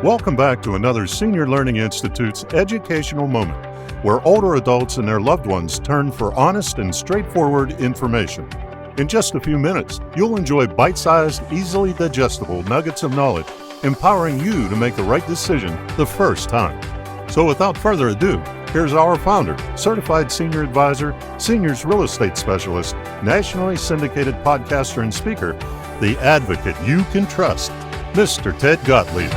Welcome back to another Senior Learning Institute's educational moment, where older adults and their loved ones turn for honest and straightforward information. In just a few minutes, you'll enjoy bite-sized, easily digestible nuggets of knowledge, empowering you to make the right decision the first time. So without further ado, here's our founder, certified senior advisor, seniors real estate specialist, nationally syndicated podcaster and speaker, the advocate you can trust, Mr. Ted Gottlieb.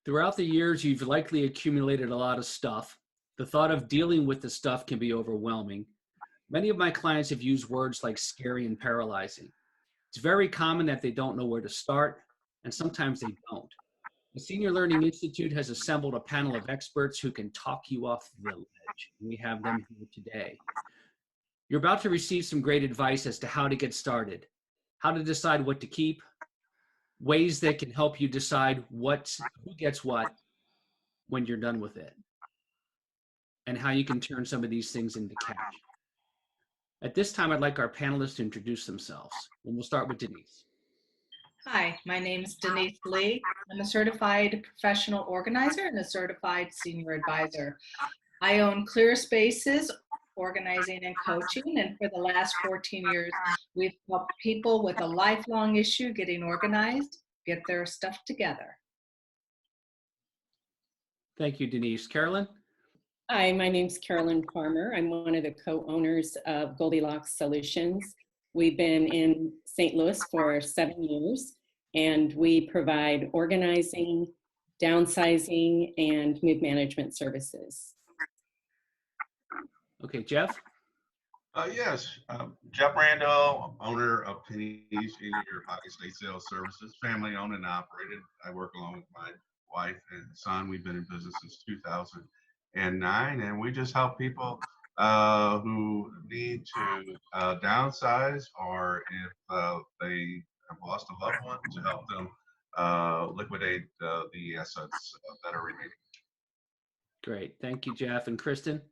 Throughout the years, you've likely accumulated a lot of stuff. The thought of dealing with the stuff can be overwhelming. Many of my clients have used words like scary and paralyzing. It's very common that they don't know where to start, and sometimes they don't. The Senior Learning Institute has assembled a panel of experts who can talk you off the ledge. We have them here today. You're about to receive some great advice as to how to get started, how to decide what to keep, ways that can help you decide who gets what when you're done with it, and how you can turn some of these things into cash. At this time, I'd like our panelists to introduce themselves, and we'll start with Denise. Hi, my name is Denise Lee. I'm a certified professional organizer and a certified senior advisor. I own Clear Spaces, organizing and coaching, and for the last 14 years, we've helped people with a lifelong issue getting organized, get their stuff together. Thank you, Denise. Carolyn? Hi, my name's Carolyn Farmer. I'm one of the co-owners of Goldilocks Solutions. We've been in St. Louis for 7 years, and we provide organizing, downsizing, and move management services. Okay, Jeff? Yes, Jeff Randall, owner of Penny Senior Estate Sales Services, family owned and operated. I work along with my wife and son. We've been in business since 2009, and we just help people who need to downsize, or if they have lost a loved one, to help them liquidate the assets that are remaining. Great. Thank you, Jeff. And Kristen?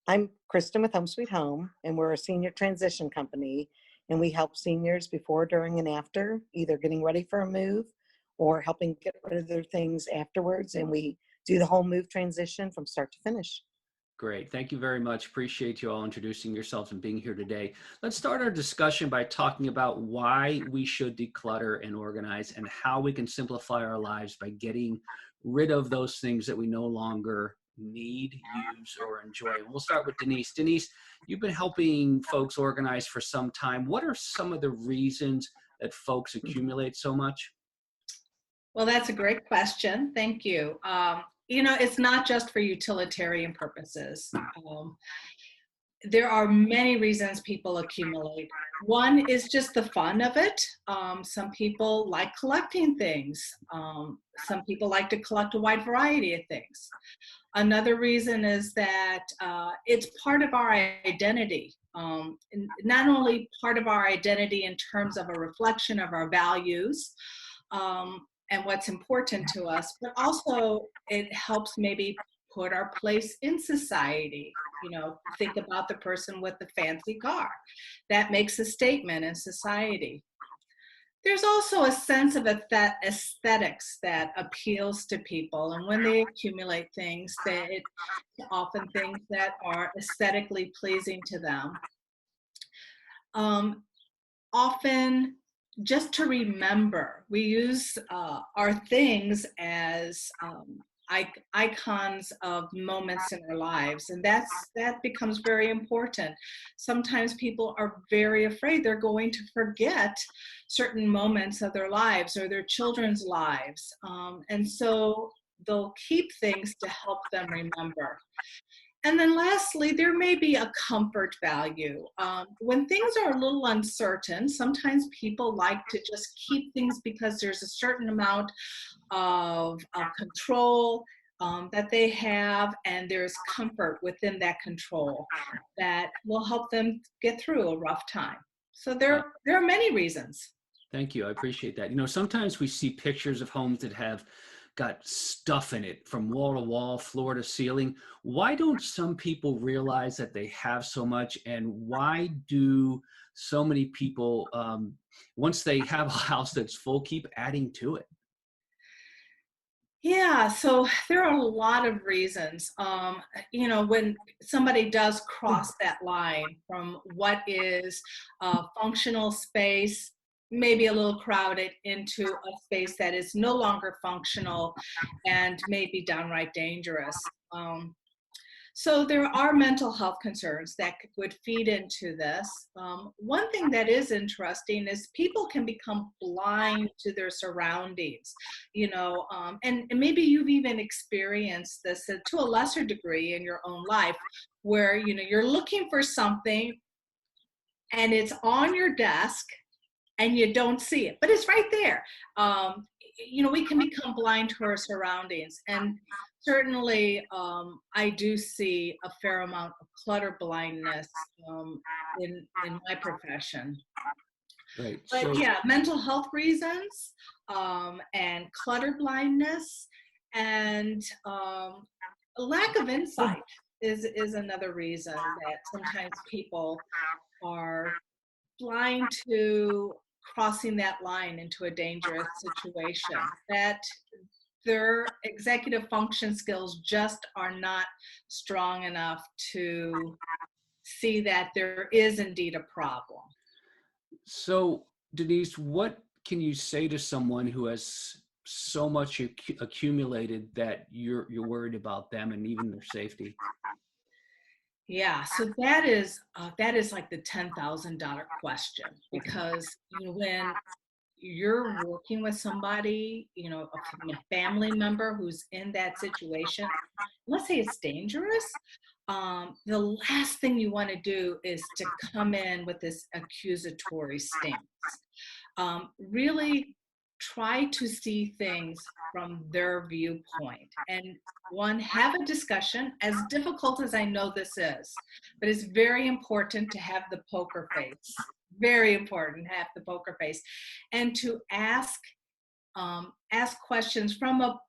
I'm Kristen with Home Sweet Home, and we're a senior transition company, and we help seniors before, during, and after, either getting ready for a move or helping get rid of their things afterwards, and we do the whole move transition from start to finish. Great. Thank you very much. Appreciate you all introducing yourselves and being here today. Let's start our discussion by talking about why we should declutter and organize, and how we can simplify our lives by getting rid of those things that we no longer need, use, or enjoy. And we'll start with Denise. Denise, you've been helping folks organize for some time. What are some of the reasons that folks accumulate so much? Well, that's a great question. Thank you. It's not just for utilitarian purposes. There are many reasons people accumulate. One is just the fun of it. Some people like collecting things. Some people like to collect a wide variety of things. Another reason is that it's part of our identity. Not only part of our identity in terms of a reflection of our values, and what's important to us, but also it helps maybe put our place in society. Think about the person with the fancy car. That makes a statement in society. There's also a sense of aesthetics that appeals to people, and when they accumulate things, it's often things that are aesthetically pleasing to them. Often, just to remember, we use our things as icons of moments in our lives, and that becomes very important. Sometimes people are very afraid they're going to forget certain moments of their lives or their children's lives, and so they'll keep things to help them remember. And then lastly, there may be a comfort value. When things are a little uncertain, sometimes people like to just keep things because there's a certain amount of control that they have, and there's comfort within that control that will help them get through a rough time. So there are many reasons. Thank you. I appreciate that. Sometimes we see pictures of homes that have got stuff in it from wall to wall, floor to ceiling. Why don't some people realize that they have so much, and why do so many people, once they have a house that's full, keep adding to it? Yeah, so there are a lot of reasons. When somebody does cross that line from what is a functional space, maybe a little crowded, into a space that is no longer functional and maybe downright dangerous. So there are mental health concerns that would feed into this. One thing that is interesting is people can become blind to their surroundings, and maybe you've even experienced this to a lesser degree in your own life, where you're looking for something and it's on your desk and you don't see it, but it's right there. We can become blind to our surroundings, and certainly I do see a fair amount of clutter blindness in my profession. Right. But So, yeah, mental health reasons, and clutter blindness, and a lack of insight is another reason that sometimes people are blind to crossing that line into a dangerous situation, that their executive function skills just are not strong enough to see that there is indeed a problem. so Denise, what can you say to someone who has so much accumulated that you're worried about them and even their safety? Yeah, so that is like the $10,000 question, because when you're working with somebody, a family member who's in that situation, let's say it's dangerous, the last thing you want to do is to come in with this accusatory stance. Really try to see things from their viewpoint, and have a discussion, as difficult as I know this is, but it's very important to have the poker face, very important to have the poker face, and to ask questions from a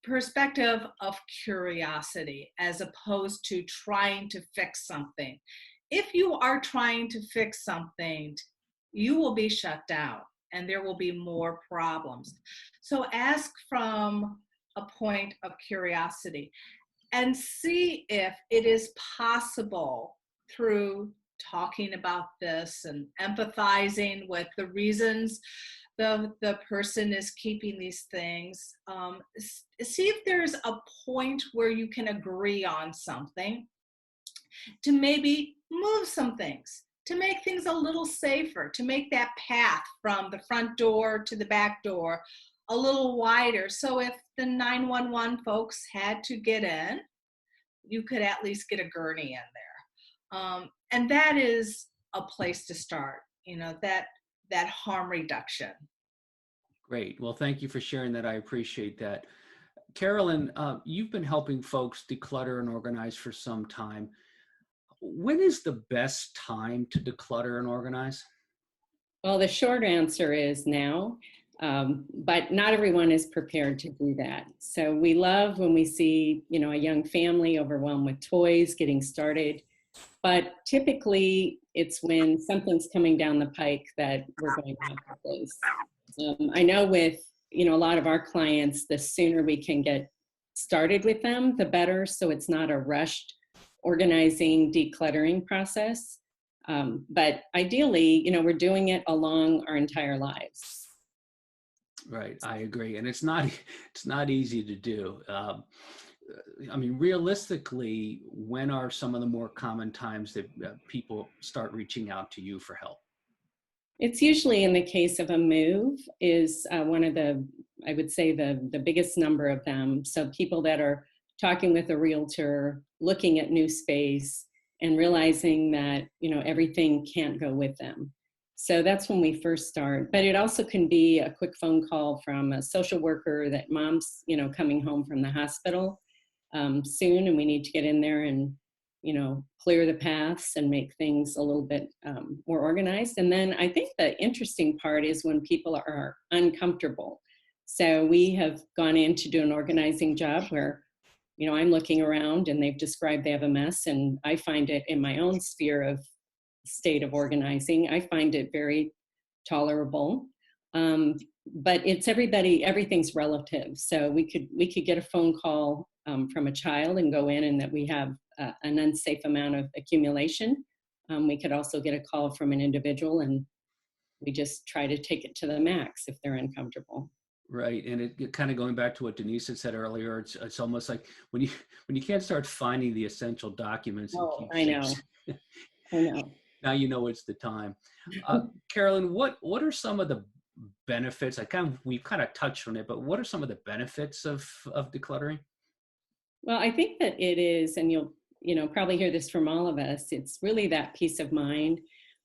perspective of curiosity as opposed to trying to fix something. If you are trying to fix something, you will be shut down and there will be more problems. So ask from a point of curiosity and see if it is possible, through talking about this and empathizing with the reasons the person is keeping these things. See if there's a point where you can agree on something, to maybe move some things, to make things a little safer, to make that path from the front door to the back door a little wider. So if the 911 folks had to get in, you could at least get a gurney in there. And that is a place to start, that harm reduction. Great. Well, thank you for sharing that. I appreciate that. Carolyn, you've been helping folks declutter and organize for some time. When is the best time to declutter and organize? Well, the short answer is now, but not everyone is prepared to do that. So we love when we see, a young family overwhelmed with toys getting started, but typically it's when something's coming down the pike that we're going to have to place. I know with, a lot of our clients, the sooner we can get started with them, the better. So it's not a rushed organizing, decluttering process. But ideally, we're doing it along our entire lives. Right, I agree, and it's not easy to do. Realistically, when are some of the more common times that people start reaching out to you for help? It's usually in the case of a move is one of I would say the biggest number of them. So people that are talking with a realtor, looking at new space, and realizing that, everything can't go with them. So that's when we first start. But it also can be a quick phone call from a social worker that mom's, coming home from the hospital soon, and we need to get in there and, clear the paths and make things a little bit more organized. And then I think the interesting part is when people are uncomfortable. So we have gone in to do an organizing job where, you know, I'm looking around and they've described they have a mess, and I find it in my own sphere of state of organizing, I find it very tolerable. But it's everything's relative. So we could get a phone call from a child and go in and that we have an unsafe amount of accumulation. We could also get a call from an individual, and we just try to take it to the max if they're uncomfortable. Right, and it kind of going back to what Denise had said earlier, it's almost like when you can't start finding the essential documents and Oh, I know. I know. now you know it's the time. Carolyn, what are some of the benefits? We've kind of touched on it, but what are some of the benefits of decluttering? Well, I think that it is, and you'll probably hear this from all of us. It's really that peace of mind.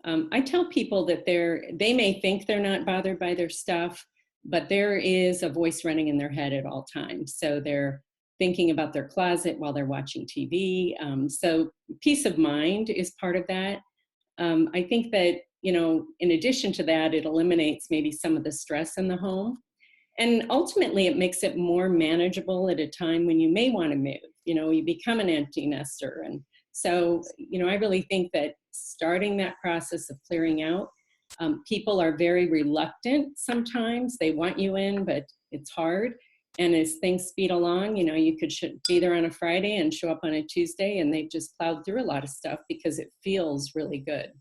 I tell people that they may think they're not bothered by their stuff, but there is a voice running in their head at all times. So they're thinking about their closet while they're watching TV. So peace of mind is part of that. I think that, in addition to that, it eliminates maybe some of the stress in the home. And ultimately, it makes it more manageable at a time when you may want to move. You become an empty nester. And so, I really think that starting that process of clearing out, people are very reluctant sometimes. They want you in, but it's hard. And as things speed along, you could be there on a Friday and show up on a Tuesday, and they've just plowed through a lot of stuff because it feels really good.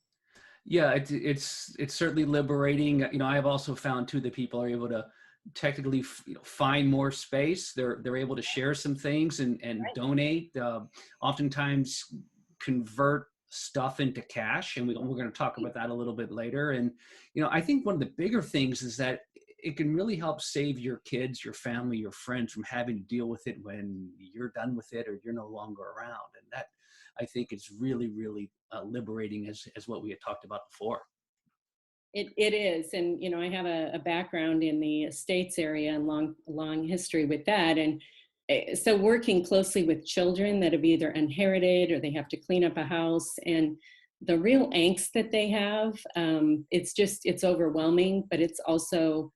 Yeah, it's certainly liberating. I have also found too that people are able to technically find more space. They're able to share some things and Right. donate. Oftentimes convert stuff into cash, and we're going to talk about that a little bit later. And I think one of the bigger things is that it can really help save your kids, your family, your friends from having to deal with it when you're done with it or you're no longer around. And that, I think, is really, really liberating, as what we had talked about before. It is. And, I have a background in the estates area and long history with that. And so working closely with children that have either inherited or they have to clean up a house, and the real angst that they have, it's overwhelming, but it's also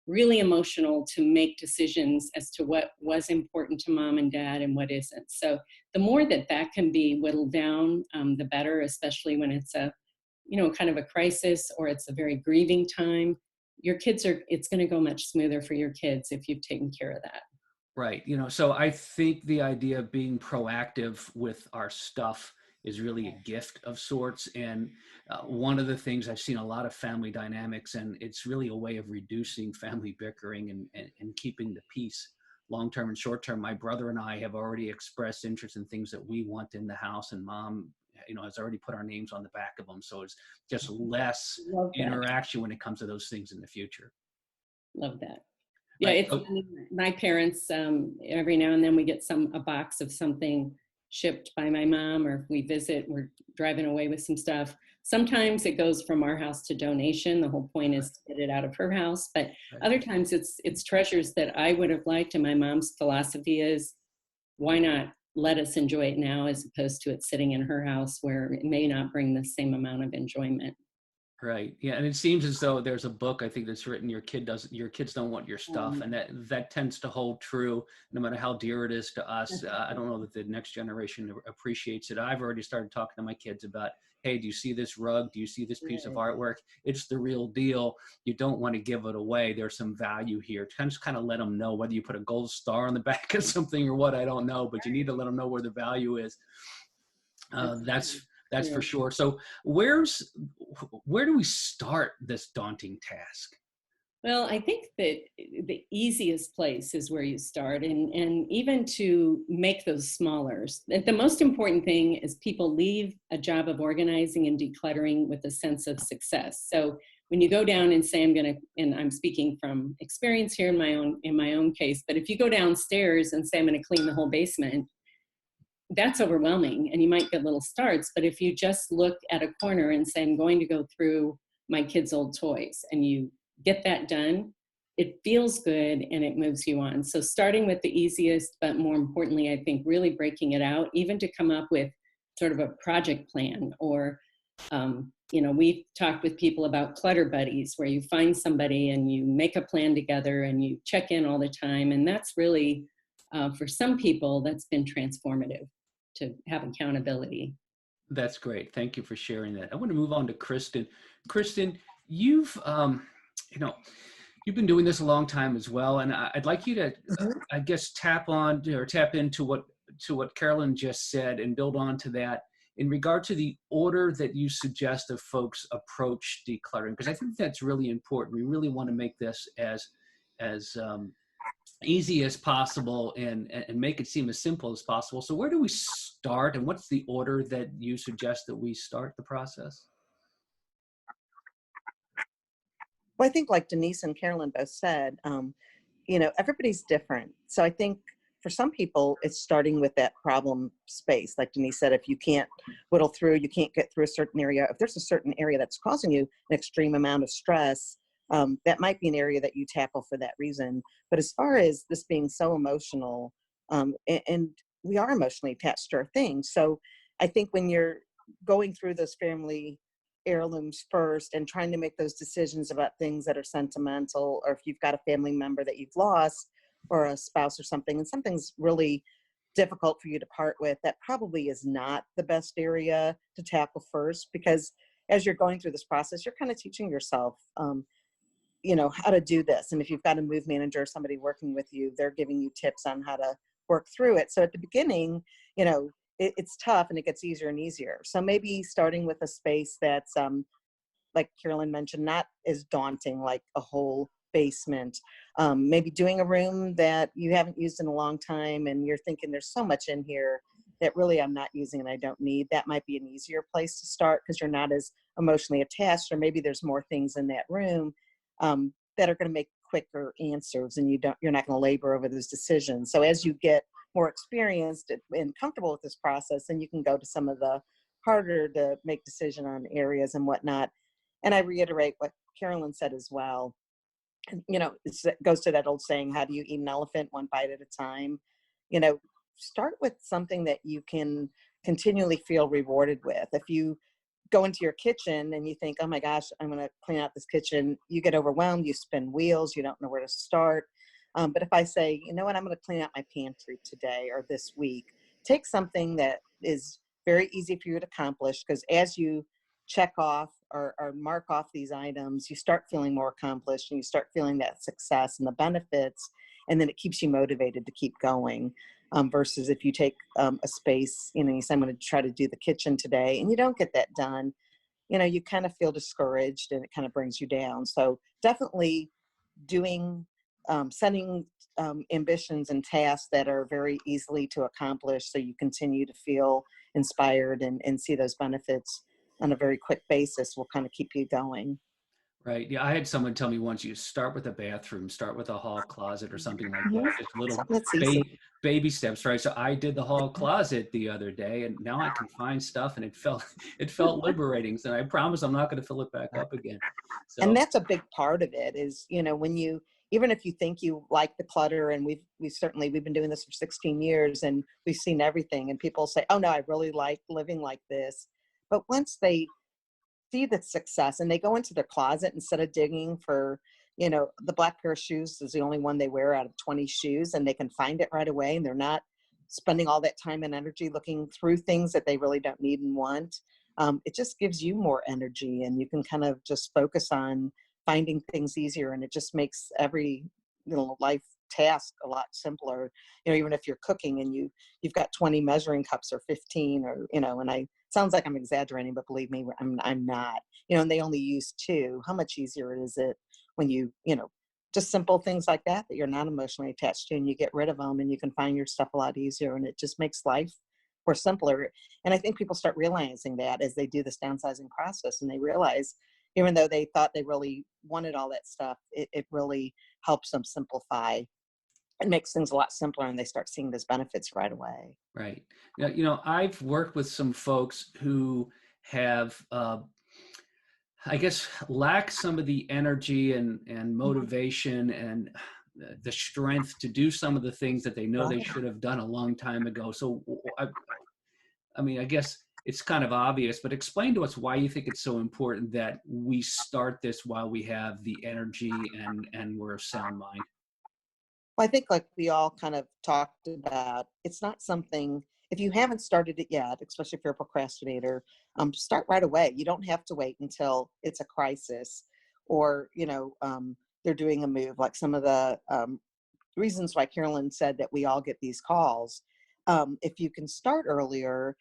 really emotional to make decisions as to what was important to mom and dad and what isn't. So the more that can be whittled down, the better, especially when it's a kind of a crisis or it's a very grieving time. It's going to go much smoother for your kids if you've taken care of that. Right. So I think the idea of being proactive with our stuff is really a gift of sorts. And one of the things I've seen a lot of family dynamics, and it's really a way of reducing family bickering and keeping the peace long-term and short-term. My brother and I have already expressed interest in things that we want in the house, and mom, has already put our names on the back of them. So it's just less interaction when it comes to those things in the future. Love that. Yeah, Right. it's funny. My parents, every now and then we get a box of something shipped by my mom, or if we visit, we're driving away with some stuff. Sometimes it goes from our house to donation. The whole point is to get it out of her house. But other times it's treasures that I would have liked. And my mom's philosophy is, why not let us enjoy it now as opposed to it sitting in her house where it may not bring the same amount of enjoyment. Right. Yeah. And it seems as though there's a book, I think, that's written, your kids don't want your stuff. And that tends to hold true no matter how dear it is to us. I don't know that the next generation appreciates it. I've already started talking to my kids about, hey, do you see this rug? Do you see this piece of artwork? It's the real deal. You don't want to give it away. There's some value here. Just kind of let them know, whether you put a gold star on the back of something or what, I don't know, but you need to let them know where the value is. That's for sure. So where do we start this daunting task? Well, I think that the easiest place is where you start, and even to make those smaller. The most important thing is people leave a job of organizing and decluttering with a sense of success. So when you go down and say, and I'm speaking from experience here in my own case, but if you go downstairs and say, I'm going to clean the whole basement, that's overwhelming, and you might get little starts. But if you just look at a corner and say, I'm going to go through my kids' old toys, and you get that done, it feels good and it moves you on. So starting with the easiest, but more importantly, I think really breaking it out, even to come up with sort of a project plan or we've talked with people about clutter buddies, where you find somebody and you make a plan together and you check in all the time. And that's really, for some people, that's been transformative to have accountability. That's great. Thank you for sharing that. I want to move on to Kristen. Kristen, you've, you've been doing this a long time as well, and I'd like you to, I guess, tap into what Carolyn just said and build on to that in regard to the order that you suggest of folks approach decluttering, because I think that's really important. We really want to make this as easy as possible and make it seem as simple as possible. So where do we start, and what's the order that you suggest that we start the process? Well, I think like Denise and Carolyn both said, everybody's different. So I think for some people, it's starting with that problem space. Like Denise said, if you can't whittle through, you can't get through a certain area, if there's a certain area that's causing you an extreme amount of stress, that might be an area that you tackle for that reason. But as far as this being so emotional, and we are emotionally attached to our things. So I think when you're going through those family heirlooms first and trying to make those decisions about things that are sentimental, or if you've got a family member that you've lost or a spouse or something, and something's really difficult for you to part with, that probably is not the best area to tackle first, because as you're going through this process, you're kind of teaching yourself, how to do this. And if you've got a move manager or somebody working with you, they're giving you tips on how to work through it. So at the beginning, it's tough and it gets easier and easier. So maybe starting with a space that's, like Carolyn mentioned, not as daunting, like a whole basement. Maybe doing a room that you haven't used in a long time and you're thinking there's so much in here that really I'm not using and I don't need. That might be an easier place to start because you're not as emotionally attached, or maybe there's more things in that room that are going to make quicker answers, and you're not going to labor over those decisions. So as you get more experienced and comfortable with this process, then you can go to some of the harder to make decision on areas and whatnot. And I reiterate what Carolyn said as well. It goes to that old saying, how do you eat an elephant? One bite at a time. Start with something that you can continually feel rewarded with. If you go into your kitchen and you think, oh my gosh, I'm going to clean out this kitchen, you get overwhelmed, you spin wheels, you don't know where to start. But if I say, you know what, I'm going to clean out my pantry today or this week, take something that is very easy for you to accomplish, because as you check off or mark off these items, you start feeling more accomplished and you start feeling that success and the benefits, and then it keeps you motivated to keep going. Versus if you take a space, you say, I'm going to try to do the kitchen today, and you don't get that done, you kind of feel discouraged and it kind of brings you down. So definitely setting ambitions and tasks that are very easily to accomplish, so you continue to feel inspired and see those benefits on a very quick basis will kind of keep you going. Right. Yeah, I had someone tell me once, you start with a bathroom, start with a hall closet or something like Mhm. that. Just little Something that's easy. baby steps, right? So I did the hall closet the other day, and now I can find stuff, and it felt liberating. So I promise I'm not going to fill it back up again. And So that's a big part of it is, when even if you think you like the clutter, and we've been doing this for 16 years and we've seen everything, and people say, oh no, I really like living like this. But once they see the success and they go into their closet, instead of digging for, the black pair of shoes is the only one they wear out of 20 shoes, and they can find it right away, and they're not spending all that time and energy looking through things that they really don't need and want. It just gives you more energy, and you can kind of just focus on finding things easier, and it just makes every life task a lot simpler. Even if you're cooking and you've got 20 measuring cups or 15, or and I sounds like I'm exaggerating, but believe me, I'm not. And they only use 2. How much easier is it when just simple things like that you're not emotionally attached to, and you get rid of them, and you can find your stuff a lot easier, and it just makes life more simpler. And I think people start realizing that as they do this downsizing process, and they realize, even though they thought they really wanted all that stuff, it really helps them simplify and makes things a lot simpler, and they start seeing those benefits right away. right. Now, I've worked with some folks who have, I guess, lack some of the energy and motivation and the strength to do some of the things that they know they should have done a long time ago. So, I mean, I guess it's kind of obvious, but explain to us why you think it's so important that we start this while we have the energy and we're of sound mind. Well, I think like we all kind of talked about, it's not something, if you haven't started it yet, especially if you're a procrastinator, start right away. You don't have to wait until it's a crisis or, they're doing a move. Like some of the reasons why Carolyn said that we all get these calls. If you can start earlier,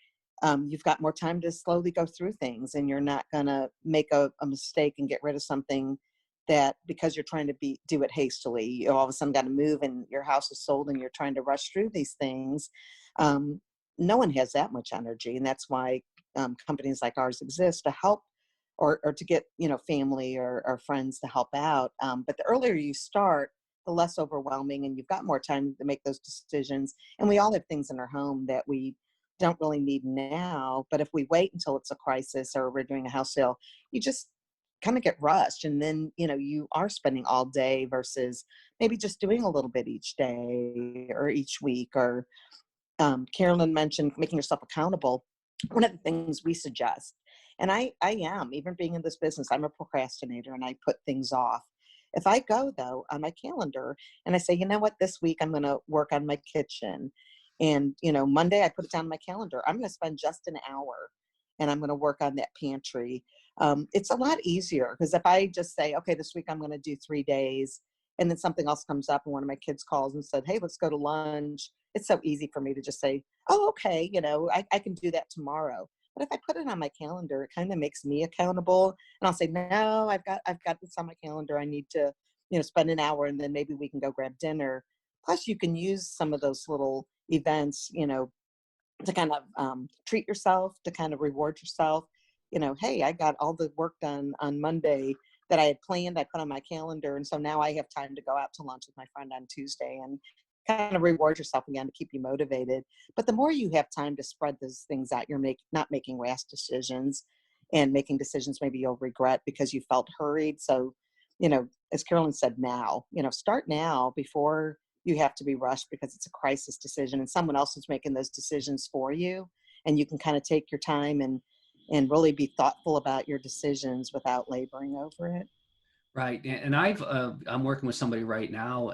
you've got more time to slowly go through things, and you're not going to make a mistake and get rid of something that because you're trying to do it hastily. You all of a sudden got to move and your house is sold and you're trying to rush through these things. No one has that much energy, and that's why companies like ours exist to help or to get family or friends to help out. But the earlier you start, the less overwhelming, and you've got more time to make those decisions. And we all have things in our home that we don't really need now, but if we wait until it's a crisis or we're doing a house sale, you just kind of get rushed, and then you are spending all day versus maybe just doing a little bit each day or each week. Or Carolyn mentioned making yourself accountable. One of the things we suggest, and I am, even being in this business, I'm a procrastinator and I put things off. If I go though on my calendar and I say, you know what, this week I'm going to work on my kitchen, and Monday I put it down on my calendar, I'm going to spend just an hour and I'm going to work on that pantry. It's a lot easier, because if I just say, okay, this week I'm going to do 3 days, and then something else comes up and one of my kids calls and said, hey, let's go to lunch. It's so easy for me to just say, oh, okay, I can do that tomorrow. But if I put it on my calendar, it kind of makes me accountable, and I'll say, no, I've got this on my calendar. I need to, spend an hour, and then maybe we can go grab dinner. Plus, you can use some of those little events, to kind of treat yourself, to kind of reward yourself. Hey, I got all the work done on Monday that I had planned. I put on my calendar, and so now I have time to go out to lunch with my friend on Tuesday, and kind of reward yourself again to keep you motivated. But the more you have time to spread those things out, you're not making rash decisions and making decisions maybe you'll regret because you felt hurried. So, as Carolyn said, start now before you have to be rushed because it's a crisis decision and someone else is making those decisions for you. And you can kind of take your time and really be thoughtful about your decisions without laboring over it. Right. And I'm working with somebody right now.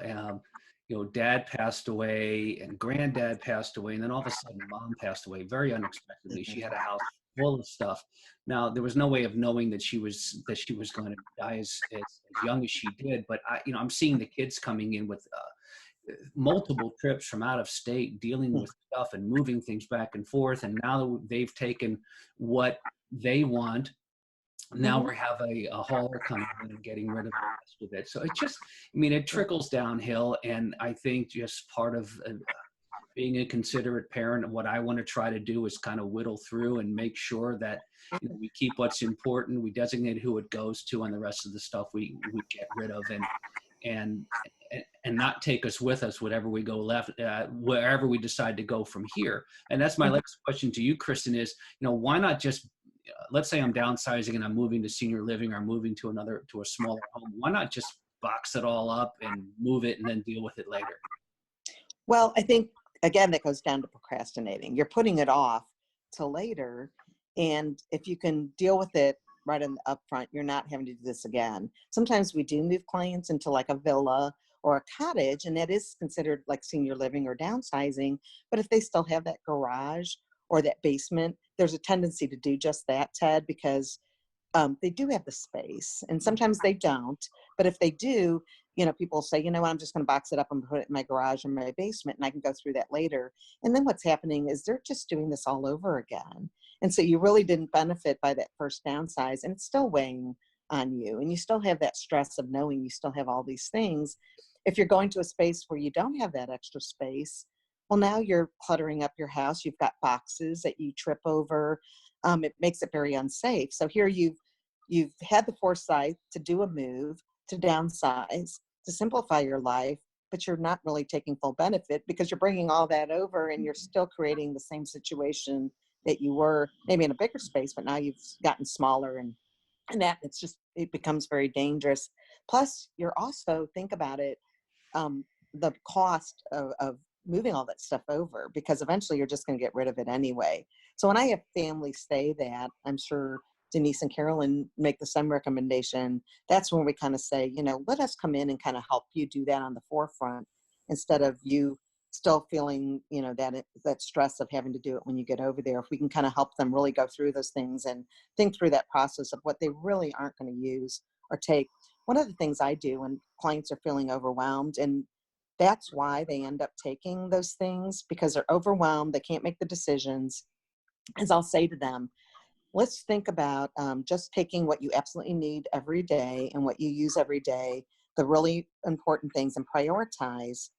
Dad passed away and granddad passed away. And then all of a sudden mom passed away very unexpectedly. She had a house full of stuff. Now there was no way of knowing that she was going to die as young as she did. But I'm seeing the kids coming in with multiple trips from out of state, dealing with stuff and moving things back and forth. And now they've taken what they want. Now we have a hauler coming in and getting rid of the rest of it. So it trickles downhill. And I think just part of being a considerate parent, and what I want to try to do is kind of whittle through and make sure that we keep what's important, we designate who it goes to, and the rest of the stuff we get rid of, and not take us with us whatever we go left, wherever we decide to go from here. And that's my next question to you, Kristen, is, why not just, let's say I'm downsizing and I'm moving to senior living, or I'm moving to a smaller home. Why not just box it all up and move it and then deal with it later? Well, I think, again, that goes down to procrastinating. You're putting it off till later. And if you can deal with it right in the upfront, you're not having to do this again. Sometimes we do move clients into like a villa or a cottage, and that is considered like senior living or downsizing. But if they still have that garage or that basement, there's a tendency to do just that, Ted, because they do have the space, and sometimes they don't. But if they do, people say, I'm just going to box it up and put it in my garage or my basement, and I can go through that later. And then what's happening is they're just doing this all over again. And so you really didn't benefit by that first downsize, and it's still weighing on you. And you still have that stress of knowing you still have all these things. If you're going to a space where you don't have that extra space, well, now you're cluttering up your house. You've got boxes that you trip over. It makes it very unsafe. So here you've had the foresight to do a move, to downsize, to simplify your life, but you're not really taking full benefit because you're bringing all that over and you're still creating the same situation that you were maybe in a bigger space, but now you've gotten smaller, and that it becomes very dangerous. Plus, you're also, think about it, the cost of moving all that stuff over, because eventually you're just going to get rid of it anyway. So when I have families say that, I'm sure Denise and Carolyn make the same recommendation. That's when we kind of say, you know, let us come in and kind of help you do that on the forefront, instead of you still feeling, you know, that stress of having to do it when you get over there. If we can kind of help them really go through those things and think through that process of what they really aren't going to use or take. One of the things I do when clients are feeling overwhelmed, and that's why they end up taking those things, because they're overwhelmed, they can't make the decisions, is I'll say to them, let's think about just taking what you absolutely need every day and what you use every day, the really important things, and prioritize.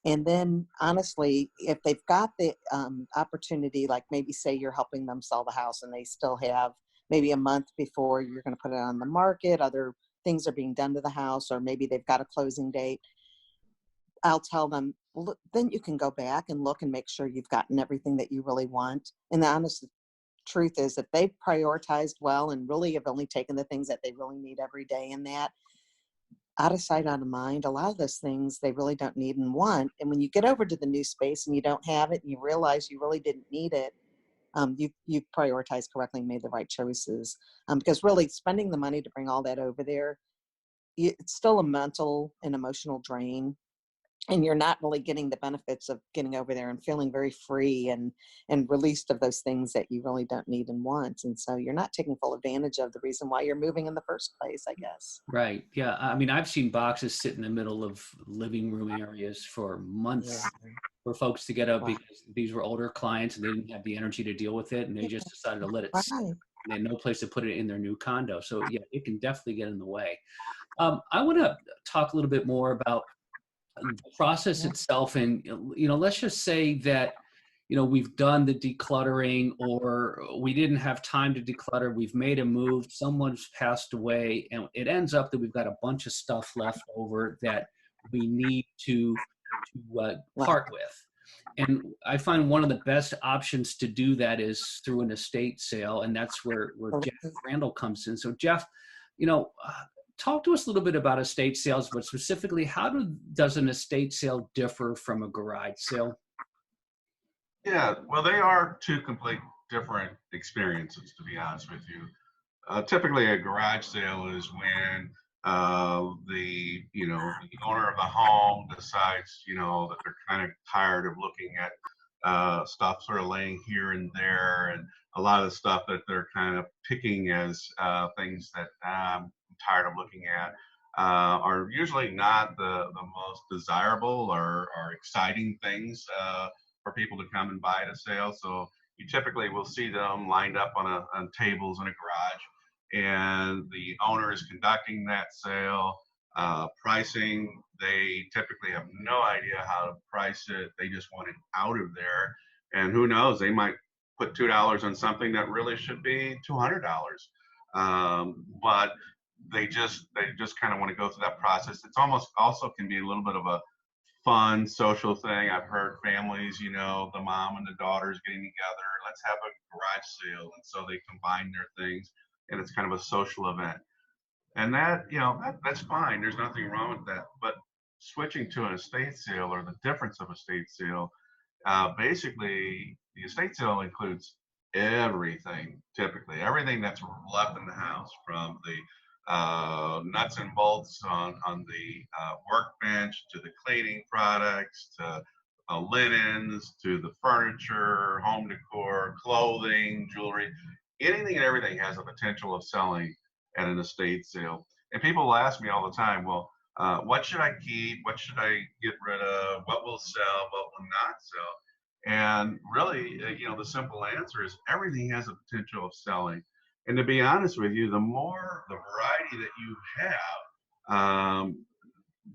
And then honestly, if they've got the opportunity, like maybe say you're helping them sell the house and they still have maybe a month before you're going to put it on the market, other things are being done to the house, or maybe they've got a closing date, I'll tell them, well, then you can go back and look and make sure you've gotten everything that you really want. And the honest truth is, if they've prioritized well and really have only taken the things that they really need every day, in that, out of sight, out of mind, a lot of those things they really don't need and want. And when you get over to the new space and you don't have it and you realize you really didn't need it, you've prioritized correctly and made the right choices. Because really spending the money to bring all that over there, it's still a mental and emotional drain. And you're not really getting the benefits of getting over there and feeling very free and released of those things that you really don't need and want. And so you're not taking full advantage of the reason why you're moving in the first place, I guess. Right. Yeah. I mean, I've seen boxes sit in the middle of living room areas for months Yeah. for folks to get up, Wow. because these were older clients and they didn't have the energy to deal with it. And they just decided to let it sit. Right. They had no place to put it in their new condo. So yeah, it can definitely get in the way. I want to talk a little bit more about the process Yeah. itself. And, you know, let's just say that, you know, we've done the decluttering, or we didn't have time to declutter. We've made a move, someone's passed away, and it ends up that we've got a bunch of stuff left over that we need to Wow. part with. And I find one of the best options to do that is through an estate sale. And that's where Jeff Randall comes in. So Jeff, you know, talk to us a little bit about estate sales, but specifically, how does an estate sale differ from a garage sale? Yeah, well, they are two complete different experiences, to be honest with you. Typically, a garage sale is when the owner of the home decides, that they're kind of tired of looking at stuff sort of laying here and there, and a lot of the stuff that they're kind of picking as things that I'm tired of looking at are usually not the most desirable or exciting things for people to come and buy at a sale. So you typically will see them lined up on tables in a garage, and the owner is conducting that sale. Pricing, they typically have no idea how to price it. They just want it out of there. And who knows, they might put $2 on something that really should be $200. But they just kind of want to go through that process. It's almost also can be a little bit of a fun social thing. I've heard families, the mom and the daughters getting together, let's have a garage sale. And so they combine their things, and it's kind of a social event. And that's fine. There's nothing wrong with that. But switching to an estate sale, or the difference of estate sale, basically the estate sale includes everything, typically everything that's left in the house, from the nuts and bolts on the workbench, to the cleaning products, to linens, to the furniture, home decor, clothing, jewelry. Anything and everything has a potential of selling at an estate sale. And people will ask me all the time, well, what should I keep? What should I get rid of? What will sell? What will not sell? And really, the simple answer is everything has a potential of selling. And to be honest with you, the more the variety that you have,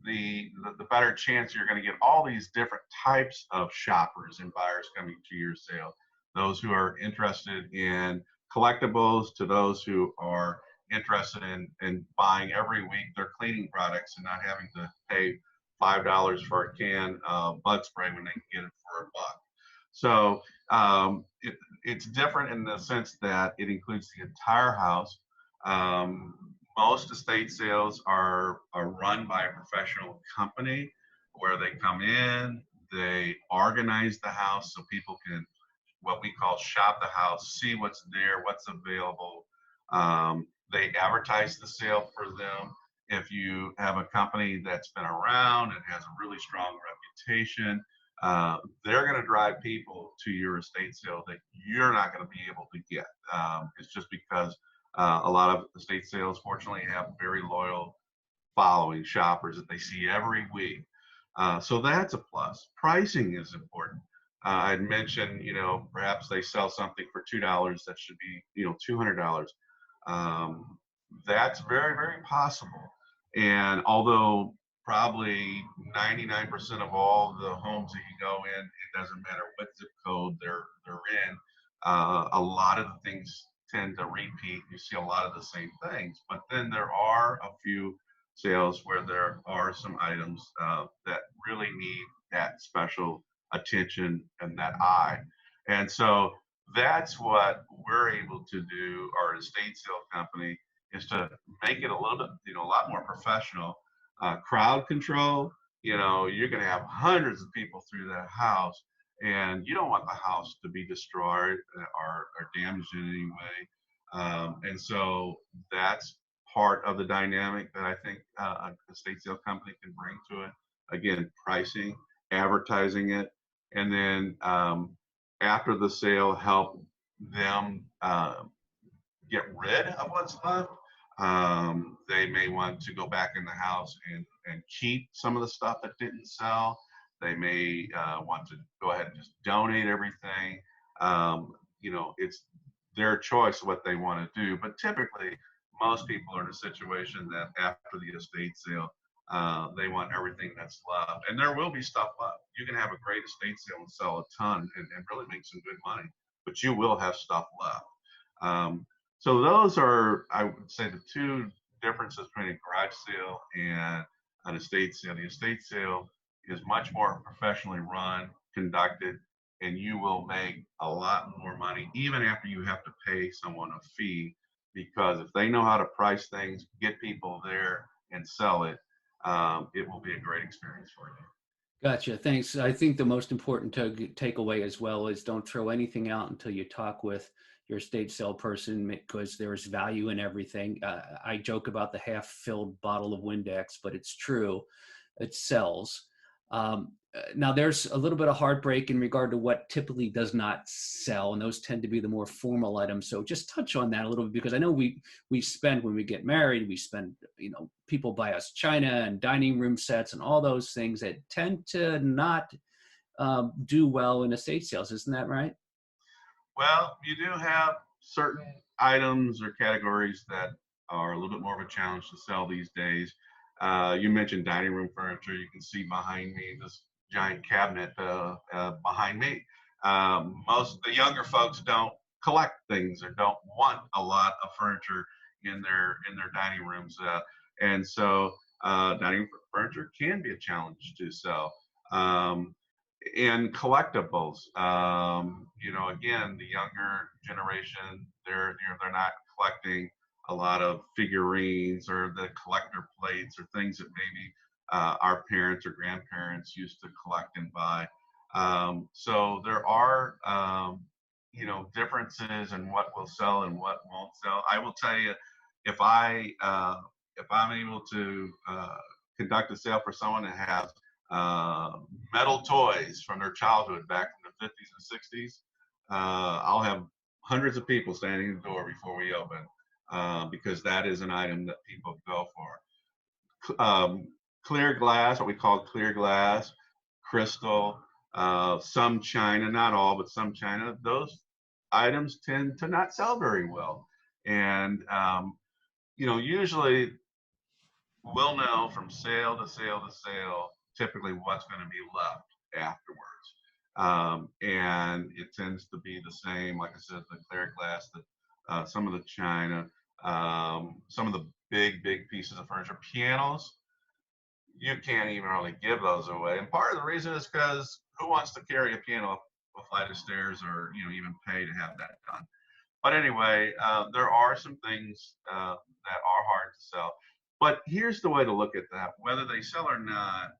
the better chance you're going to get all these different types of shoppers and buyers coming to your sale. Those who are interested in collectibles, to those who are interested in buying every week their cleaning products and not having to pay $5 for a can of bug spray when they can get it for $1. So it's different in the sense that it includes the entire house. Most estate sales are run by a professional company, where they come in, They organize the house so people can, what we call shop the house, see what's there, what's available. They advertise the sale for them. If you have a company that's been around and has a really strong reputation, they're going to drive people to your estate sale that you're not going to be able to get. It's just because a lot of estate sales, fortunately, have very loyal following shoppers that they see every week. So that's a plus. Pricing is important. I'd mentioned, perhaps they sell something for $2 that should be, $200. That's very, very possible. And although probably 99% of all the homes that you go in, it doesn't matter what zip code they're in, a lot of the things tend to repeat. You see a lot of the same things, but then there are a few sales where there are some items that really need that special attention and that eye. And so that's what we're able to do. Our estate sale company is to make it a little bit, a lot more professional. Crowd control, you're going to have hundreds of people through that house, and you don't want the house to be destroyed or damaged in any way. And so that's part of the dynamic that I think a estate sale company can bring to it. Again, pricing, advertising it, and then after the sale, help them get rid of what's left. They may want to go back in the house and keep some of the stuff that didn't sell. They may want to go ahead and just donate everything. It's their choice what they want to do. But typically, most people are in a situation that after the estate sale, they want everything that's left. And there will be stuff left. You can have a great estate sale and sell a ton and really make some good money, but you will have stuff left. So those are, I would say, the two differences between a garage sale and an estate sale. The estate sale is much more professionally run, conducted, and you will make a lot more money even after you have to pay someone a fee, because if they know how to price things, get people there and sell it, it will be a great experience for you. Gotcha. Thanks. I think the most important takeaway as well is don't throw anything out until you talk with your estate sale person, because there's value in everything. I joke about the half-filled bottle of Windex, but it's true. It sells. Now, there's a little bit of heartbreak in regard to what typically does not sell, and those tend to be the more formal items. So just touch on that a little bit, because I know we spend, when we get married, we spend, people buy us china and dining room sets and all those things that tend to not do well in estate sales. Isn't that right? Well, you do have certain items or categories that are a little bit more of a challenge to sell these days. You mentioned dining room furniture. You can see behind me this giant cabinet behind me. Most of the younger folks don't collect things or don't want a lot of furniture in their dining rooms, and so dining room furniture can be a challenge to sell. And collectibles, again, the younger generation, they're not collecting a lot of figurines or the collector plates or things that maybe our parents or grandparents used to collect and buy. So there are, differences in what will sell and what won't sell. I will tell you, if I'm able to conduct a sale for someone that has metal toys from their childhood back in the 50s and 60s, I'll have hundreds of people standing in the door before we open, because that is an item that people go for. Clear glass, what we call clear glass, crystal, some china, not all, but some china, those items tend to not sell very well. And, usually we'll know from sale to sale to sale typically what's going to be left afterwards. And it tends to be the same, like I said, the clear glass, some of the china, some of the big pieces of furniture. Pianos, you can't even really give those away. And part of the reason is because who wants to carry a piano up a flight of stairs or, even pay to have that done? But anyway, there are some things that are hard to sell. But here's the way to look at that. Whether they sell or not,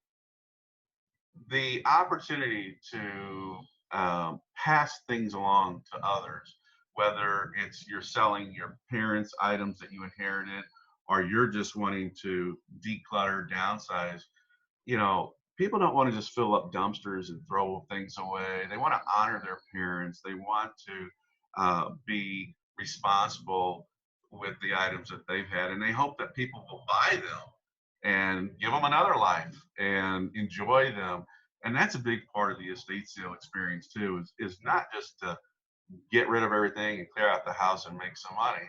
the opportunity to pass things along to others, whether it's you're selling your parents' items that you inherited, or you're just wanting to declutter, downsize. People don't want to just fill up dumpsters and throw things away. They want to honor their parents. They want to be responsible with the items that they've had, and they hope that people will buy them and give them another life and enjoy them. And that's a big part of the estate sale experience too. Is not just to get rid of everything and clear out the house and make some money,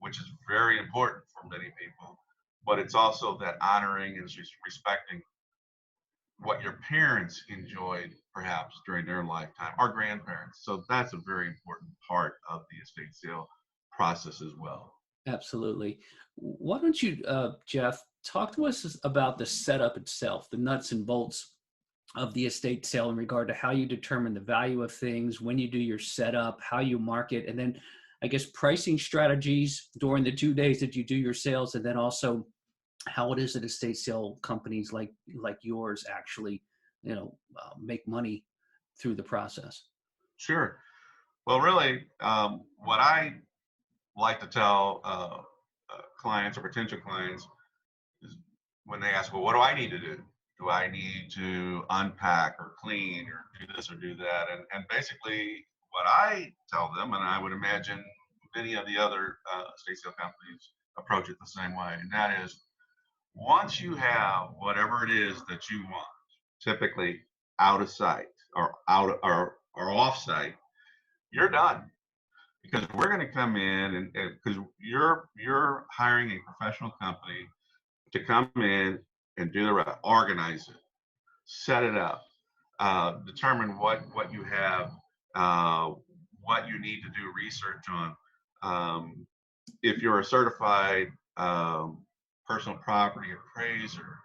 which is very important for many people. But it's also that honoring and respecting what your parents enjoyed perhaps during their lifetime, or grandparents. So that's a very important part of the estate sale process as well. Absolutely. Why don't you, Jeff, talk to us about the setup itself, the nuts and bolts of the estate sale in regard to how you determine the value of things, when you do your setup, how you market, and then I guess pricing strategies during the 2 days that you do your sales, and then also how it is that estate sale companies like yours actually, make money through the process. Sure. Well, really, what I like to tell clients or potential clients is when they ask, well, what do I need to do? Do I need to unpack or clean or do this or do that? And basically, what I tell them, and I would imagine many of the other estate sale companies approach it the same way, and that is once you have whatever it is that you want, typically out of sight or or off site, you're done, because we're going to come in and because you're hiring a professional company to come in and do the rest, organize it, set it up, determine what you have, what you need to do research on. If you're a certified personal property appraiser,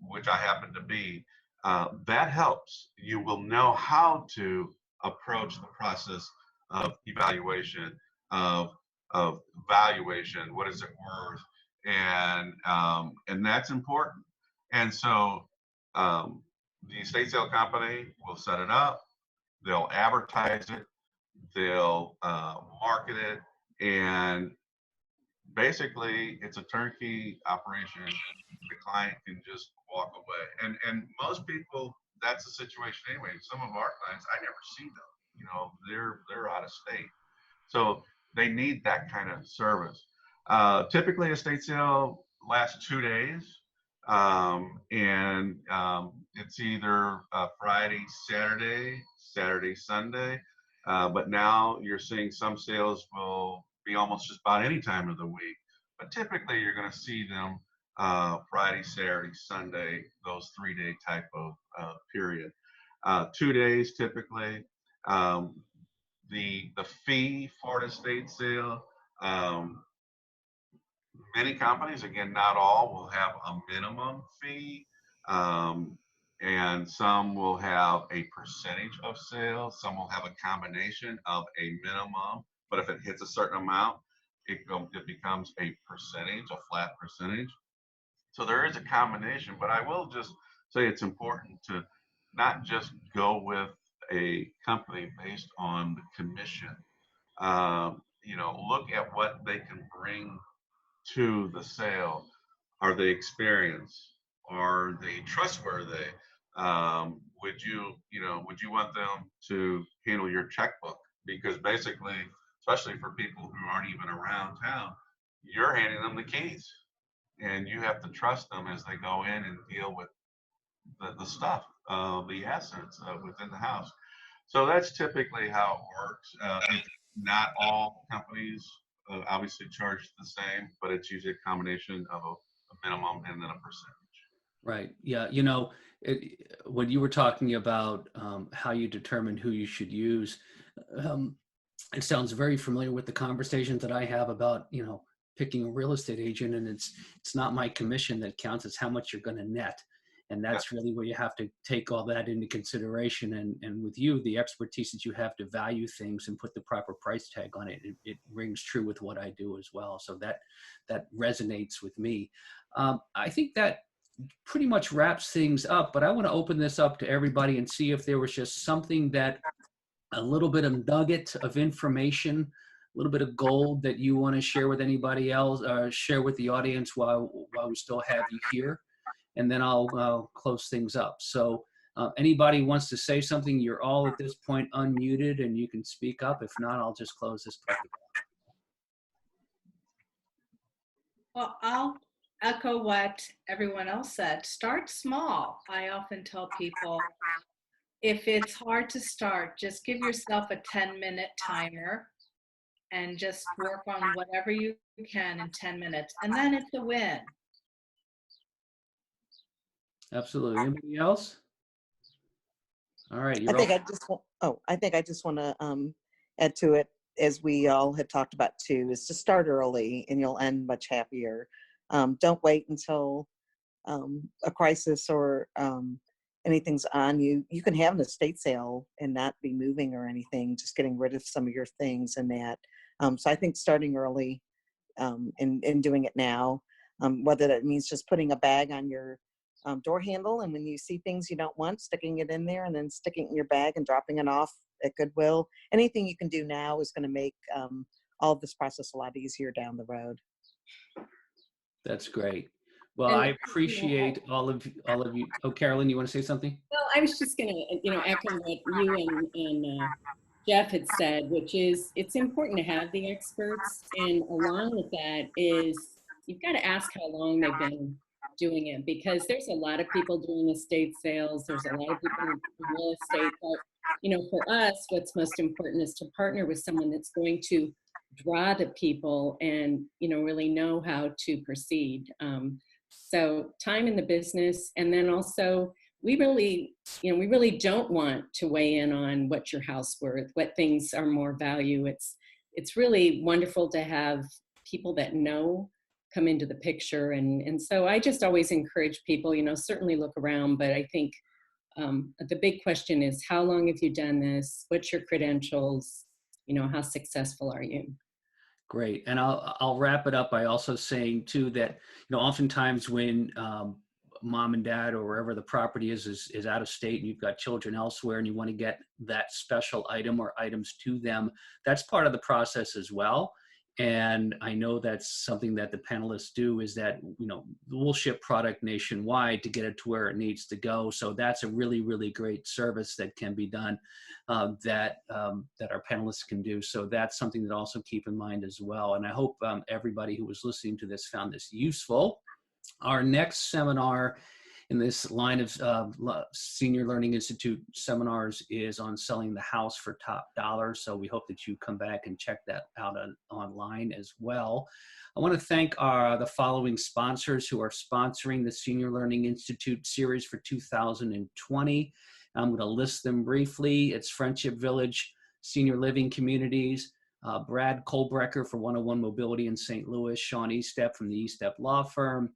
which I happen to be, that helps. You will know how to approach the process of evaluation, of valuation. What is it worth? And that's important. And so the estate sale company will set it up. They'll advertise it. They'll market it, and basically it's a turnkey operation. The client can just walk away, and most people, that's the situation anyway. Some of our clients, I never see them. They're out of state, so they need that kind of service. Typically, estate sale lasts 2 days, and it's either Friday, Saturday, Sunday. But now you're seeing some sales will be almost just about any time of the week. But typically, you're going to see them Friday, Saturday, Sunday, those 3-day type of period. 2 days typically. The fee for an estate sale. Many companies, again, not all, will have a minimum fee, and some will have a percentage of sales. Some will have a combination of a minimum, but if it hits a certain amount, it becomes a percentage, a flat percentage. So there is a combination, but I will just say it's important to not just go with a company based on the commission. Look at what they can bring to the sale. Are they experienced? Are they trustworthy? Would you want them to handle your checkbook? Because basically, especially for people who aren't even around town, you're handing them the keys, and you have to trust them as they go in and deal with the stuff, the assets within the house. So that's typically how it works. Not all companies obviously charge the same, but it's usually a combination of a minimum and then a percentage. Right. Yeah. When you were talking about how you determine who you should use, it sounds very familiar with the conversations that I have about, picking a real estate agent, and it's not my commission that counts, it's how much you're going to net. And that's really where you have to take all that into consideration. And with you, the expertise that you have to value things and put the proper price tag on it, it rings true with what I do as well. So that resonates with me. I think that pretty much wraps things up, but I want to open this up to everybody and see if there was just something that, a little bit of nugget of information, a little bit of gold that you want to share with anybody else, share with the audience while we still have you here. And then I'll close things up. So anybody wants to say something, you're all at this point unmuted and you can speak up. If not, I'll just close this puppy. Well, I'll echo what everyone else said. Start small. I often tell people, if it's hard to start, just give yourself a 10-minute timer and just work on whatever you can in 10 minutes. And then it's a win. Absolutely. Anybody else? All right. I think I just want to add to it, as we all have talked about too, is to start early and you'll end much happier. Don't wait until a crisis or anything's on you. You can have an estate sale and not be moving or anything, just getting rid of some of your things and that. So I think starting early and doing it now, whether that means just putting a bag on your door handle, and when you see things you don't want, sticking it in there and then sticking it in your bag and dropping it off at Goodwill. Anything you can do now is going to make all of this process a lot easier down the road. That's great. Well, And, I appreciate all of you. Oh, Carolyn, you want to say something? Well, I was just going to, echo what you and Jeff had said, which is it's important to have the experts. And along with that is you've got to ask how long they've been doing it, because there's a lot of people doing estate sales. There's a lot of people in real estate. But, for us, what's most important is to partner with someone that's going to draw the people and, really know how to proceed. So time in the business, and then also we really don't want to weigh in on what your house worth, what things are more value. It's really wonderful to have people that know come into the picture. And so I just always encourage people, certainly look around, but I think the big question is, how long have you done this? What's your credentials? How successful are you? Great. And I'll wrap it up by also saying too that, oftentimes when mom and dad or wherever the property is out of state and you've got children elsewhere and you want to get that special item or items to them, that's part of the process as well. And I know that's something that the panelists do, is that, we'll ship product nationwide to get it to where it needs to go. So that's a really, really great service that can be done that our panelists can do. So that's something that also keep in mind as well. And I hope everybody who was listening to this found this useful. Our next seminar in this line of Senior Learning Institute seminars is on selling the house for top dollar. So we hope that you come back and check that out online as well. I want to thank the following sponsors who are sponsoring the Senior Learning Institute series for 2020. I'm going to list them briefly. It's Friendship Village Senior Living Communities, Brad Kolbrecker for 101 Mobility in St. Louis, Sean Estep from the Estep Law Firm,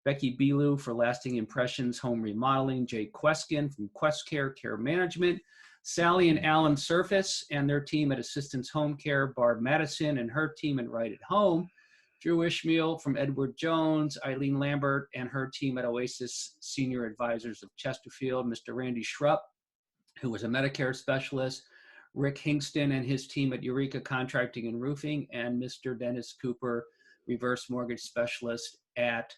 Becky Belu for Lasting Impressions Home Remodeling, Jay Queskin from Quest Care Care Management, Sally and Alan Surface and their team at Assistance Home Care, Barb Madison and her team at Right at Home, Drew Ishmael from Edward Jones, Eileen Lambert and her team at Oasis Senior Advisors of Chesterfield, Mr. Randy Schrupp, who was a Medicare specialist, Rick Hingston and his team at Eureka Contracting and Roofing, and Mr. Dennis Cooper, reverse mortgage specialist at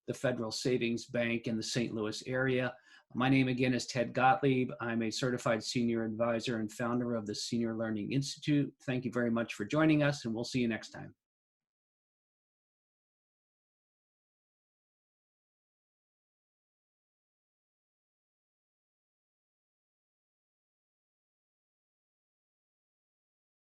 the Federal Savings Bank in the St. Louis area. My name again is Ted Gottlieb. I'm a certified senior advisor and founder of the Senior Learning Institute. Thank you very much for joining us, and we'll see you next time.